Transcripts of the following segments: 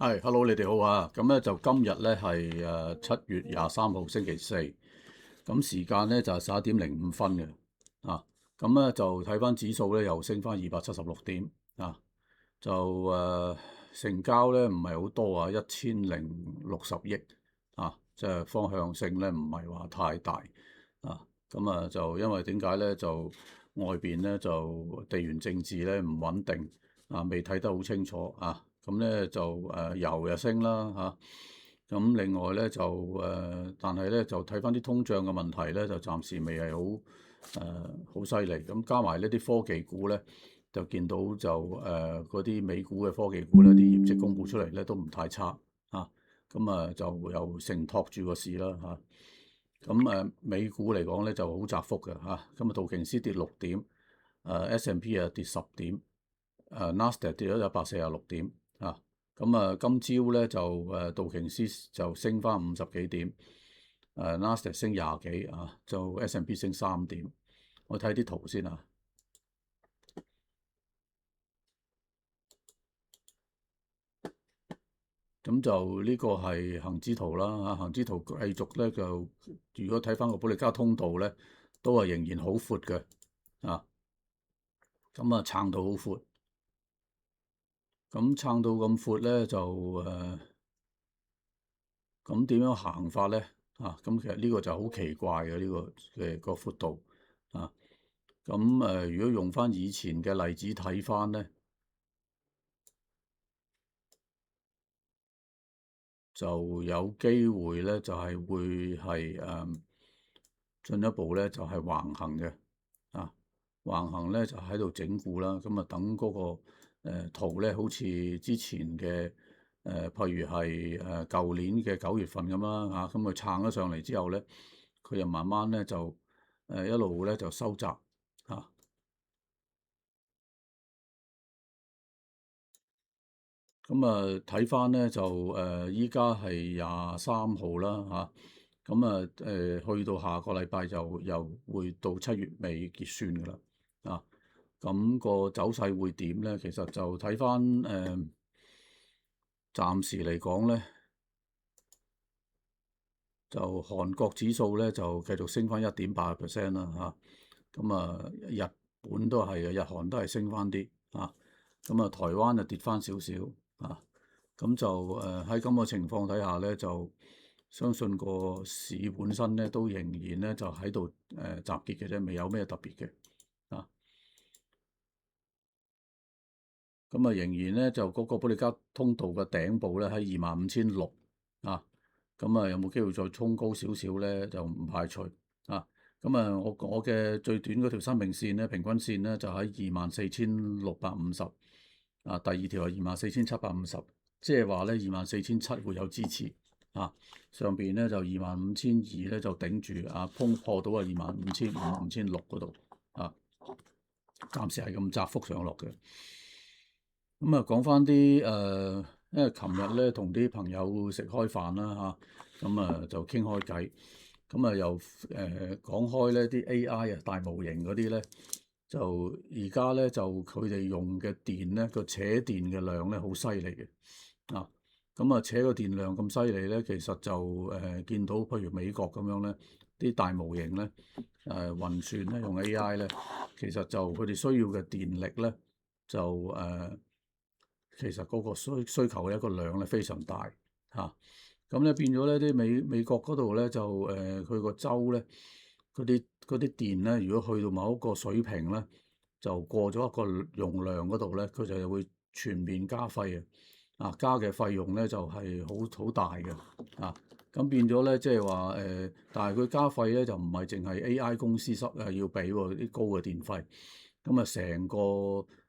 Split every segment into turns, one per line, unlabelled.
係，hello，你哋好啊！咁咧就今日咧係7月23號星期四，咁時間咧就係11點05分嘅啊。咁咧就睇翻指數咧又升翻276點啊，就成交咧唔係好多啊，1060億啊，即係方向性咧唔係話太大啊。咁就因為點解咧？就外邊咧就地緣政治咧唔穩定啊，未睇得好清楚啊。咁咧就油又升啦嚇，咁另外咧就但係咧就睇翻啲通脹嘅問題咧，就暫時未係好犀利。咁加埋呢啲科技股咧，就見到就嗰啲美股嘅科技股咧，啲業績公布出嚟咧都唔太差嚇，咁就又承托住個市啦嚇。咁美股嚟講咧就好窄幅嘅嚇，咁道瓊斯跌6點，S&P 跌10點，Nasdaq 跌咗146點。咁今朝咧就道瓊斯就升翻50幾點，Nasdaq 升廿幾啊，就 S&P 升3點。我睇啲圖先啊。咁就呢個係恆指圖啦嚇，恆指圖繼續咧就如果睇翻個保利加通道咧，都係仍然好闊嘅啊。咁撐到好闊，咁撐到咁闊咧就咁點樣行法咧？咁其實呢個就好奇怪嘅呢個嘅個闊度啊。咁如果用翻以前嘅例子睇翻咧，就有機會咧就係會係進一步咧就係橫行嘅啊。橫行咧就喺度整固啦。咁等嗰個圖咧，好似之前嘅譬如係舊年嘅9月份咁啦嚇，咁佢撐咗上嚟之後咧，佢又慢慢咧就一路咧就收窄嚇。咁睇翻咧就依家係23號啦嚇，去到下個禮拜就又會到7月尾結算噶啦啊。咁個走勢會點咧？其實就睇翻暫時嚟講咧，就韓國指數咧就繼續升翻1.8%啦嚇。日本都係嘅，日韓都係升翻啲啊。台灣就跌翻少少啊。咁就喺咁個情況底下咧，就相信個市本身咧都仍然咧就喺度集結嘅啫，未有咩特別嘅啊。仍然咧就嗰個保利加通道嘅頂部咧喺25,600啊。有冇機會再衝高少少咧？就唔排除啊。我嘅最短嗰條生命線咧，平均線咧就喺24,650啊。第二條係24,750，即係話咧24,700會有支持啊。上邊咧就25,200咧就頂住啊，破到啊25,500、5,600嗰度啊。暫時係咁窄幅上落嘅。講翻啲因為琴日咧同啲朋友食開飯啦嚇，就傾開偈，又講開咧啲 AI 大模型嗰啲咧，就而家咧就佢哋用嘅電咧個扯電嘅量咧好犀利嘅啊。扯個電量咁犀利咧，其實就見到譬如美國咁樣咧，啲大模型咧運算咧用 AI 咧，其實就佢哋需要嘅電力咧就其實嗰個需求嘅一個量咧非常大嚇。咁咧變咗咧啲美國嗰度咧就佢個州咧嗰啲電咧，如果去到某一個水平咧，就過咗一個容量嗰度咧，佢就會全面加費加嘅費用咧就係好大嘅啊。咁變咗咧即係話但係佢加費咧就唔係淨係 AI 公司要俾啲高嘅電費，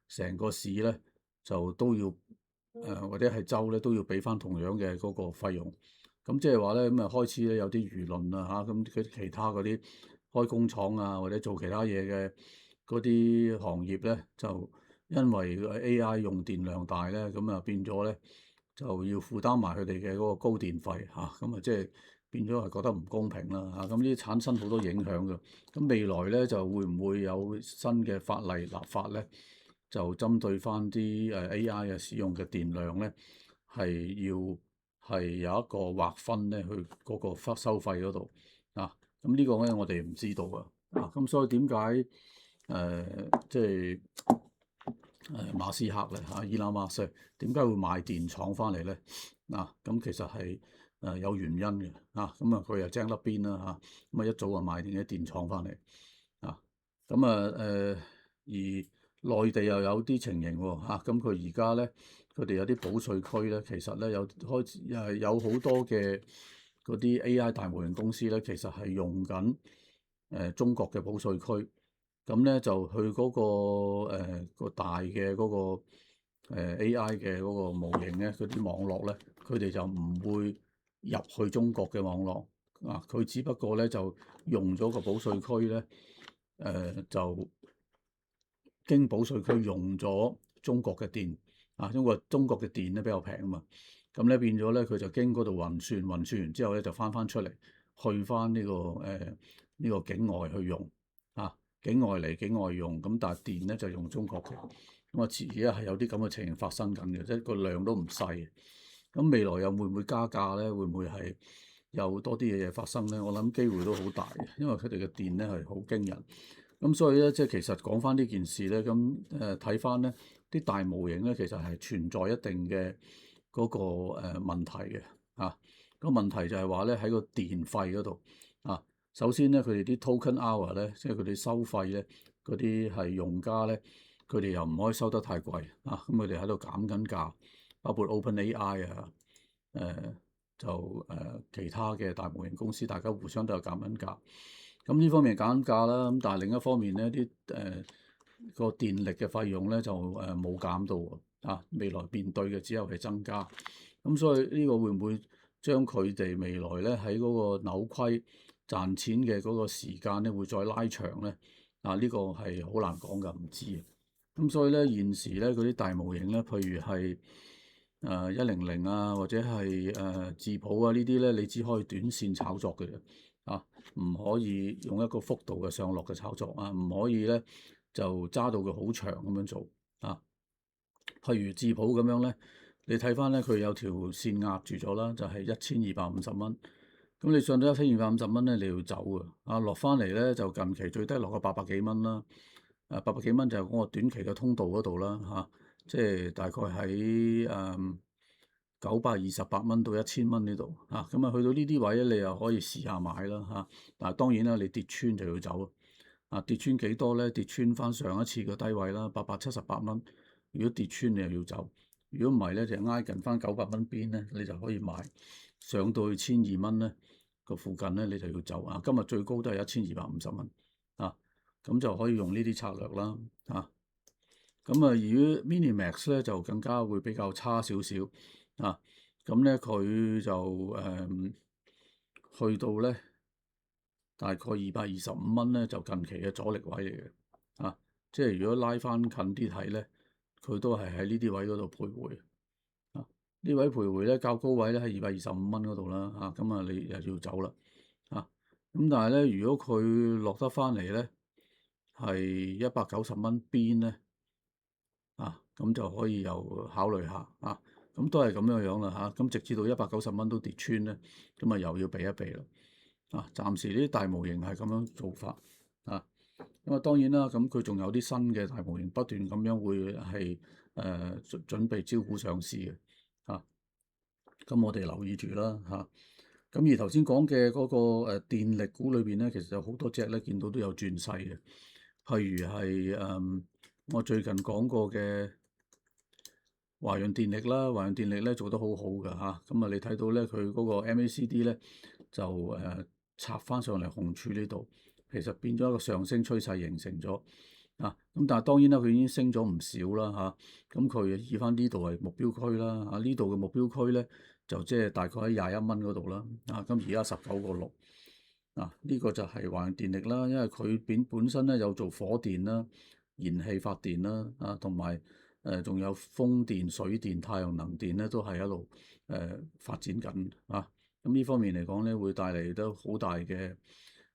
成個市咧就都要或者係州咧都要俾翻同樣嘅嗰個費用。咁即係話咧開始咧有啲輿論啊嚇，咁其他嗰啲開工廠啊或者做其他嘢嘅嗰啲行業咧，就因為 AI 用電量大咧，變咗咧就要負擔埋佢哋嘅嗰個高電費嚇，即係變咗係覺得唔公平啦嚇。咁呢啲產生好多影響嘅。咁未來咧就會唔會有新嘅法例立法咧？就針對翻啲AI 使用嘅電量咧，係要係有一個劃分咧，去嗰個收費嗰度啊。咁呢個咧我哋唔知道啊。咁所以點解即係馬斯克咧嚇伊拉馬斯點解會買電廠翻嚟咧？咁其實係有原因嘅咁佢又精粒邊啦咁一早就買定啲電廠翻嚟而內地又有啲情形喎咁佢而家咧佢哋有啲保稅區咧，其實咧有開始有好多嘅嗰啲 AI 大模型公司咧，其實係用緊中國嘅保稅區。咁咧就去嗰個大嘅嗰個AI 嘅嗰個模型咧，嗰啲網絡咧，佢哋就唔會入去中國嘅網絡佢只不過咧就用咗個保稅區咧，就經保稅區用咗中國嘅電因為中國嘅電咧比較平啊嘛，咁咧變咗咧佢就經嗰度運算完之後咧就翻出嚟，去翻呢個境外去用境外嚟境外用，咁但係電咧就用中國嘅，咁而家係有啲咁嘅情形發生緊嘅，即係個量都唔細。咁未來又會唔會加價咧？會唔會係有多啲嘢發生咧？我諗機會都好大嘅，因為佢哋嘅電咧係好驚人。咁所以咧，即係其實講翻呢件事咧，咁睇翻咧啲大模型咧，其實係存在一定嘅嗰個問題嘅個問題就係話咧喺個電費嗰度首先咧，佢哋啲 token hour 咧，即係佢哋收費咧，嗰啲係用家咧，佢哋又唔可以收得太貴咁佢哋喺度減緊價，包括 OpenAI 其他嘅大模型公司，大家互相都有減緊價。咁呢方面減緊價啦，咁但係另一方面咧，啲個電力嘅費用咧就冇減到未來面對嘅只有係增加。咁所以呢個會唔會將佢哋未來咧喺嗰個扭虧賺錢嘅嗰個時間咧會再拉長咧？呢個係好難講㗎，唔知嘅。咁所以咧現時咧嗰啲大模型咧，譬如係100或者係智譜呢啲咧，你只可以短線炒作嘅啫唔可以用一個幅度嘅上落嘅炒作唔可以咧就揸到佢好長咁樣做譬如智譜咁樣咧，你睇翻咧佢有條線壓住咗啦，就係1250蚊。咁你上到1250蚊咧，你要走落翻嚟咧就近期最低落個800幾蚊啦。800幾蚊就係嗰個短期嘅通道嗰度啦即係大概喺928蚊到1000蚊呢度咁去到呢啲位咧，你又可以試下買啦但係當然啦，你跌穿就要走跌穿幾多咧？跌穿翻上一次嘅低位啦，878蚊。如果跌穿你又要走，如果唔係咧就挨近翻900蚊邊咧，你就可以買。上到去1200蚊咧個附近咧，你就要走今日最高都係1250蚊咁就可以用呢啲策略啦咁如果 Minimax 咧就更加會比較差少少咁咧佢就去到咧大概225蚊咧，就近期嘅阻力位嚟嘅即係如果拉翻近啲睇咧，佢都係喺呢啲位嗰度徘徊呢位徘徊咧較高位咧喺225蚊嗰度啦咁你又要走啦咁但係咧，如果佢落得翻嚟咧係190蚊邊咧咁就可以又考慮下咁都係咁樣啦咁直至到190蚊都跌穿咧，咁又要避一避啦暫時呢啲大模型係咁樣做法咁當然啦，咁佢仲有啲新嘅大模型不斷咁樣會係準備招股上市嘅咁我哋留意住啦咁而頭先講嘅嗰個電力股裏邊咧，其實有好多隻咧見到都有轉勢嘅，譬如係我最近講過嘅華潤電力啦，華潤電力咧做得好好㗎咁你睇到咧佢嗰個 MACD 咧就插翻上嚟紅柱呢度，其實變咗一個上升趨勢形成咗咁但係當然啦，佢已經升咗唔少啦咁佢以翻呢度為目標區啦呢度嘅目標區咧就即係大概喺21蚊嗰度啦咁而家19.6呢個就係華潤電力啦，因為佢本身咧有做火電啦、燃氣發電啦同埋仲有風電、水電、太陽能電咧都係一路發展緊咁呢方面嚟講咧會帶嚟都好大嘅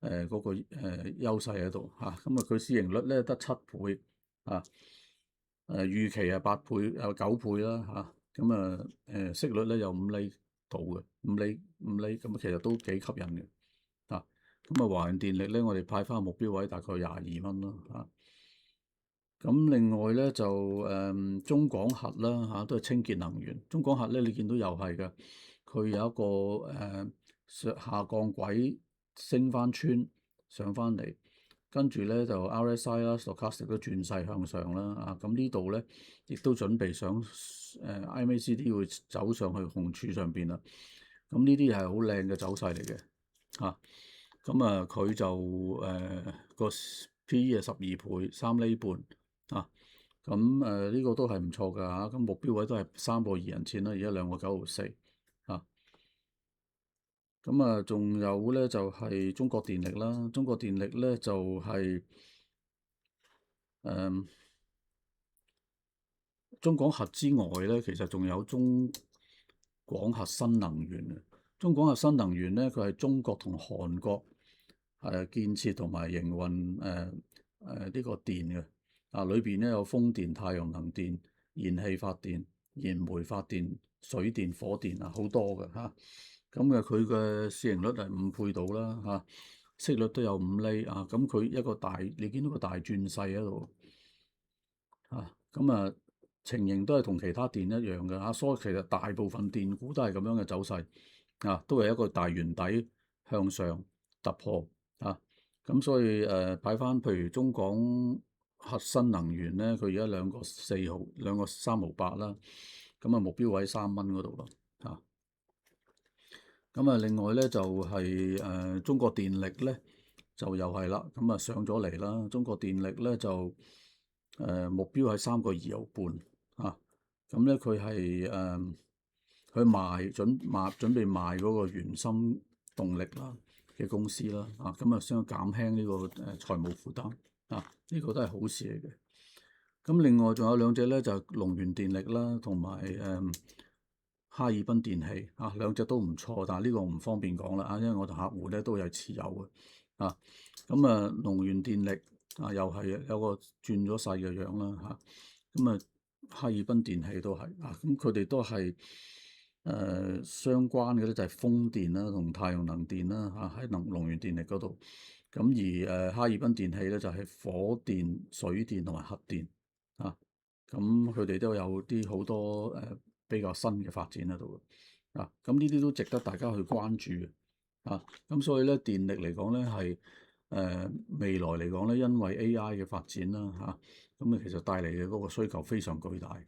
嗰個優勢喺度咁佢市盈率咧得7倍預期係8倍9倍啦咁息率咧有5厘到嘅，五厘咁其實都幾吸引嘅。咁華潤電力咧，我哋派翻目標位大概22蚊咯。咁另外咧就中廣核啦，都係清潔能源。中廣核咧，你見到又係嘅，佢有一個下降軌升翻穿上翻嚟，跟住咧就 RSI 啦、Stochastic 都轉勢向上啦。咁呢度咧亦都準備想MACD 會走上去紅柱上邊啦。咁呢啲係好靚嘅走勢嚟嘅。佢就個 P/E 係12倍3厘半。呢個都係唔錯㗎嚇。咁目標位都係3個2人錢啦，而家2個9毫4。仲有咧就係中國電力啦。中國電力咧就係中廣核之外咧，其實仲有中廣核新能源啊。中廣核新能源咧，佢係中國同韓國建設同埋營運呢個電嘅。裏邊咧有風電、太陽能電、燃氣發電、燃煤發電、水電、火電好多嘅嚇。佢嘅市盈率係5倍到啦。息率都有5厘。咁佢一個大，你見到個大轉勢喺度。情形都係同其他電一樣嘅。所以其實大部分電股都係咁樣嘅走勢。都係一個大圓底向上突破。所以擺翻譬如中廣核新能源咧，佢而家2個4毫2個3毫8啦。目標位3蚊嗰度咯。另外咧就係中國電力咧就又係啦。上咗嚟啦。中國電力咧就目標係3個2毫半。咧佢係佢準備賣嗰個原芯動力啦嘅公司啦。想減輕呢個財務負擔。呢個都係好事嚟嘅。另外仲有兩隻咧，就係龍源電力啦，同埋哈爾濱電器。兩隻都唔錯，但係呢個唔方便講啦。因為我同客戶咧都有持有嘅。龍源電力又係有個轉咗勢嘅樣啦。哈爾濱電器都係。佢哋都係相關嘅咧，就係風電啦同太陽能電啦。喺龍源電力嗰度。而哈爾濱電器咧就係火電、水電同埋核電。佢哋都有啲好多比較新嘅發展喺度。呢啲都值得大家去關注嘅。所以咧電力嚟講咧係未來嚟講咧，因為 AI 嘅發展啦。其實帶嚟嘅嗰個需求非常巨大。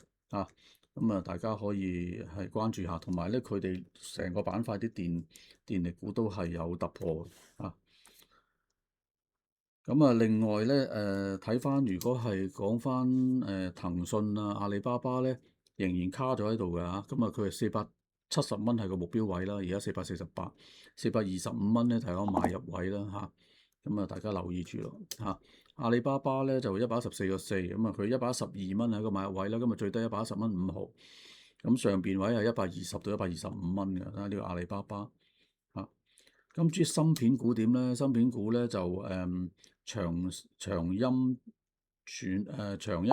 大家可以係關注下，同埋咧佢哋成個板塊啲電力股都係有突破嘅。另外咧睇翻，如果係講翻騰訊阿里巴巴咧，仍然卡咗喺度嘅嚇。佢係470蚊係個目標位啦，而家448、425蚊咧，提個買入位啦。大家留意住咯。阿里巴巴咧就114.4，佢112蚊係個買入位啦。最低110.5毫。上邊位係120到125蚊嘅。睇下呢個阿里巴巴。至於芯片股點咧？芯片股咧就長鑫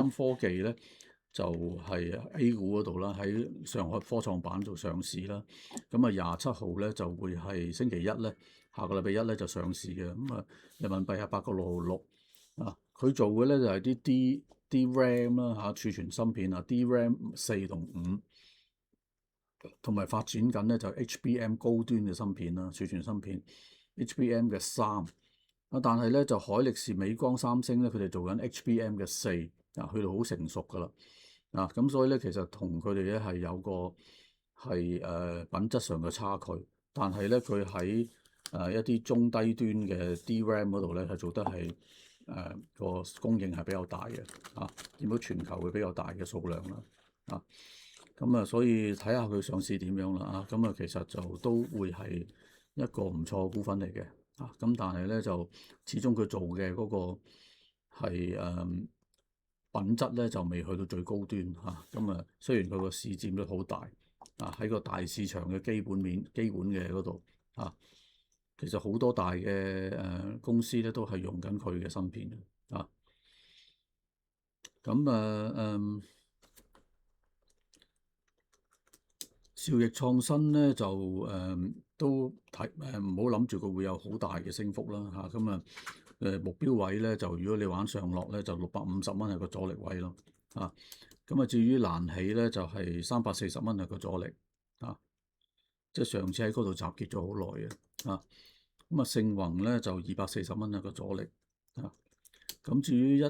科技咧就係 A 股嗰度啦，喺上海科創板做上市啦。27號咧就會係星期一咧，下個禮拜一咧就上市嘅。人民幣係8.666。佢做嘅咧就係啲 DRAM 啦，儲存芯片DRAM 4同5。同埋發展緊咧就 HBM 高端嘅芯片啦，儲存芯片 HBM 嘅3。但係咧就海力士、美光、三星咧，佢哋做緊 HBM 嘅4。去到好成熟噶啦。所以咧其實同佢哋咧係有個係品質上嘅差距。但係咧佢喺一啲中低端嘅 DRAM 嗰度咧係做得係個供應係比較大嘅。見到全球會比較大嘅數量啦。所以睇下佢上市點樣啦。其實就都會係一個唔錯嘅股份嚟嘅。但係咧就始終佢做嘅嗰個係品質咧就未去到最高端。雖然佢個市佔率好大。喺個大市場嘅基本嘅嗰度。其實好多大嘅公司咧都係用緊佢嘅芯片。兆易創新咧就都睇唔好諗住佢會有好大嘅升幅啦嚇，咁目標位咧就如果你玩上落咧就650蚊係個阻力位咯啊，咁至於難起咧就係340蚊係個阻力啊，即係上次喺嗰度集結咗好耐嘅啊，咁盛宏咧就240蚊係個阻力啊，咁至於一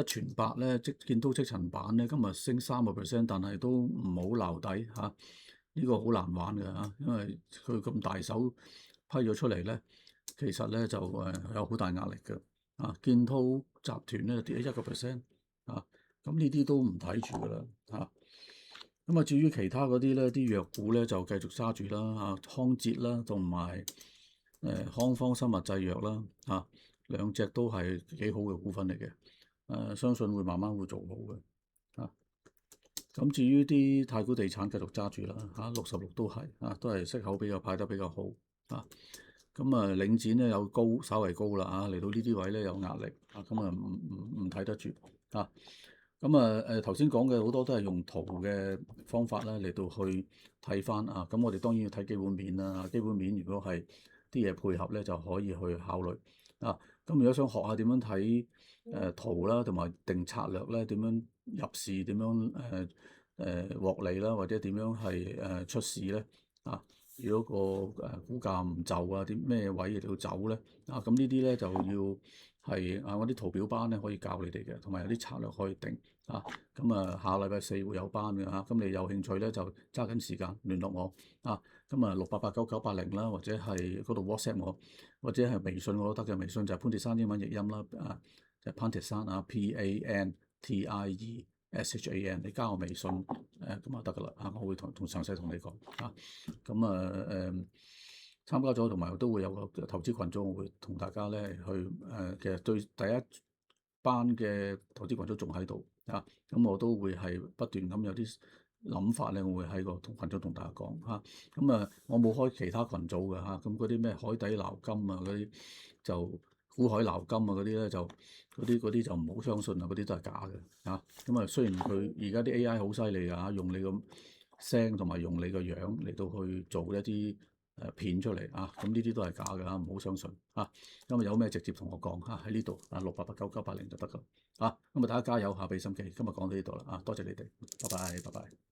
傳百咧，見到積層板咧，今日升3%，但係都唔好撈底嚇，呢個好難玩嘅嚇，因為佢咁大手批咗出嚟咧，其實咧就有好大壓力嘅啊。建滔集團咧跌咗1%啊，咁呢啲都唔睇住噶啦嚇。咁至於其他嗰啲咧，啲藥股咧就繼續揸住啦嚇，康捷啦同埋康方生物製藥啦嚇。兩隻都係幾好嘅股份嚟嘅，相信會慢慢會做好嘅，啊，咁至於啲太古地產繼續揸住啦，66都係，都係息口比較派得比較好，咁領展咧有稍為高啦，嚟到呢啲位咧有壓力，咁唔睇得住，咁頭先講嘅好多都係用圖嘅方法啦嚟到去睇翻，咁我哋當然要睇基本面啦，基本面如果係啲嘢配合咧就可以去考慮，咁如果想學下點樣睇圖啦，同埋定策略咧，點樣入市，點樣獲利啦，或者點樣係出市咧啊？如果個股價唔就啲咩位要走咧咁呢啲咧就要係我啲圖表班咧可以教你哋嘅，同埋有啲策略可以定咁下禮拜4會有班嘅咁你有興趣咧就揸緊時間聯絡我咁6889980啦，或者係嗰度 WhatsApp 我，或者係微信我都得嘅，微信就係潘鐵珊英文譯音啦就係潘鐵珊PANTIESHAN，你加我微信咁就得噶啦我會同詳細同你講參加咗同埋都會有個投資群組，我會同大家咧去其實對第一班嘅投資群組仲喺度咁我都會係不斷咁有啲諗法咧，我會喺個群組同大家講我冇開其他群組嘅咁嗰啲咩海底撈金嗰啲就股海撈金嗰啲咧就嗰啲就唔好相信嗰啲都係假嘅咁雖然佢而家啲 AI 好犀利用你個聲同埋用你個樣嚟到去做一啲片出嚟咁呢啲都係假嘅唔好相信咁有咩直接同我講喺呢度6889980就得噶咁大家加油俾心機，今日講到呢度啦多謝你哋，拜拜。